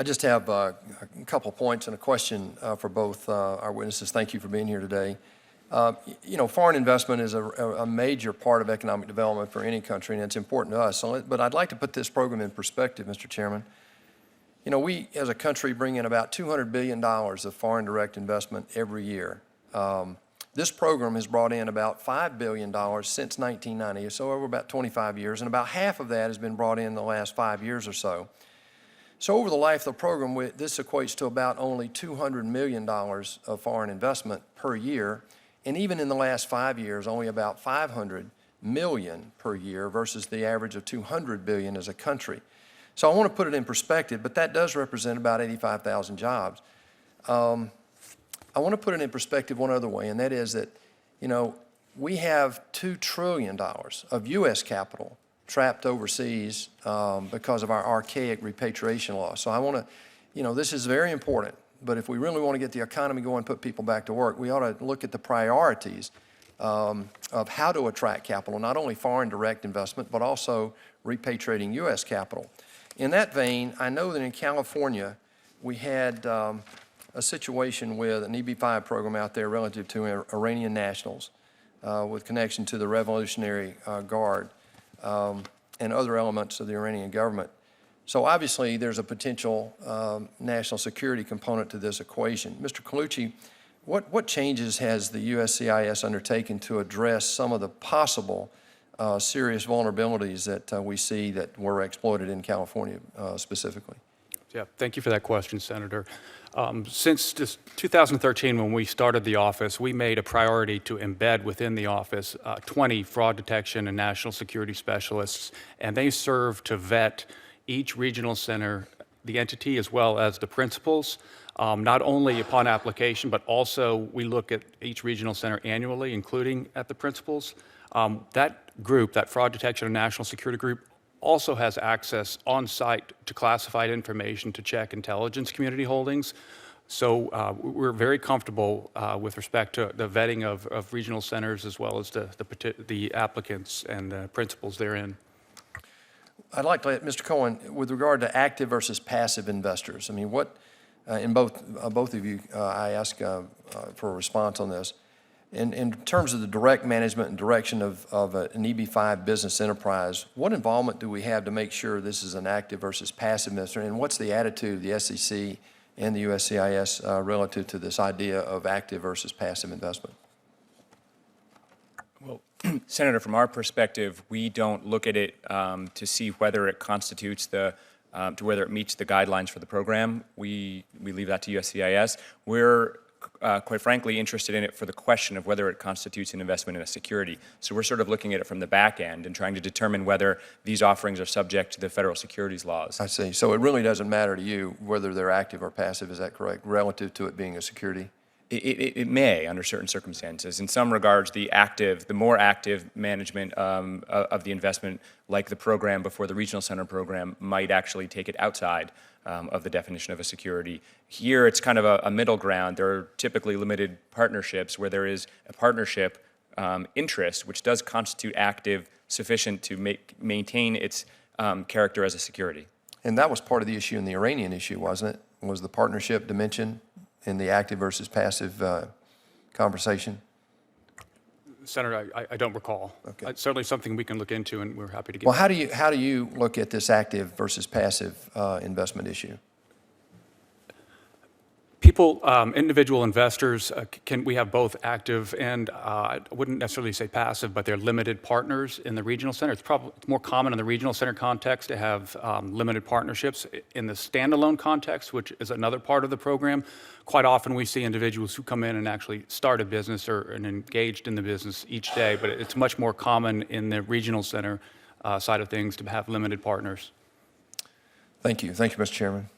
I just have a couple points and a question for both our witnesses. Thank you for being here today. You know, foreign investment is a major part of economic development for any country, and it's important to us. But I'd like to put this program in perspective, Mr. Chairman. You know, we as a country bring in about $200 billion of foreign direct investment every year. This program has brought in about $5 billion since 1990, so over about 25 years, and about half of that has been brought in the last 5 years or so. So over the life of the program, this equates to about only $200 million of foreign investment per year, and even in the last 5 years, only about $500 million per year versus the average of $200 billion as a country. So I want to put it in perspective, but that does represent about 85,000 jobs. I want to put it in perspective one other way, and that is that, you know, we have $2 trillion of U.S. capital trapped overseas because of our archaic repatriation law. So I want to, you know, this is very important, but if we really want to get the economy going, put people back to work, we ought to look at the priorities of how to attract capital, not only foreign direct investment, but also repatriating U.S. capital. In that vein, I know that in California, we had a situation with an EB-5 program out there relative to Iranian nationals with connection to the Revolutionary Guard and other elements of the Iranian government. So obviously, there's a potential national security component to this equation. Mr. Colucci, what changes has the USCIS undertaken to address some of the possible serious vulnerabilities that we see that were exploited in California specifically? Yeah, thank you for that question, Senator. Since 2013, when we started the office, we made a priority to embed within the office 20 fraud detection and national security specialists, and they serve to vet each regional center, the entity as well as the principals, not only upon application, but also we look at each regional center annually, including at the principals. That group, that fraud detection and national security group, also has access on site to classified information to check intelligence community holdings. So we're very comfortable with respect to the vetting of regional centers as well as the applicants and the principals therein. I'd like to let Mr. Cohen, with regard to active versus passive investors, I mean, what, in both of you, I ask for a response on this. In terms of the direct management and direction of an EB-5 business enterprise, what involvement do we have to make sure this is an active versus passive investor, and what's the attitude of the SEC and the USCIS relative to this idea of active versus passive investment? Well, Senator, from our perspective, we don't look at it to see whether it constitutes to whether it meets the guidelines for the program. We leave that to USCIS. We're quite frankly interested in it for the question of whether it constitutes an investment in a security. So we're sort of looking at it from the back end and trying to determine whether these offerings are subject to the federal securities laws. I see. So it really doesn't matter to you whether they're active or passive, is that correct, relative to it being a security? It may, under certain circumstances. In some regards, the more active management of the investment, like the program before the regional center program, might actually take it outside of the definition of a security. Here, it's kind of a middle ground. There are typically limited partnerships where there is a partnership interest, which does constitute active, sufficient to maintain its character as a security. And that was part of the issue in the Iranian issue, wasn't it? Was the partnership dimension in the active versus passive conversation? Senator, I don't recall. Okay. It's certainly something we can look into, and we're happy to get. Well, how do you look at this active versus passive investment issue? People, individual investors, we have both active and I wouldn't necessarily say passive, but they're limited partners in the regional center. It's more common in the regional center context to have limited partnerships. In the standalone context, which is another part of the program, quite often we see individuals who come in and actually start a business and engaged in the business each day, but it's much more common in the regional center side of things to have limited partners. Thank you. Thank you, Mr. Chairman.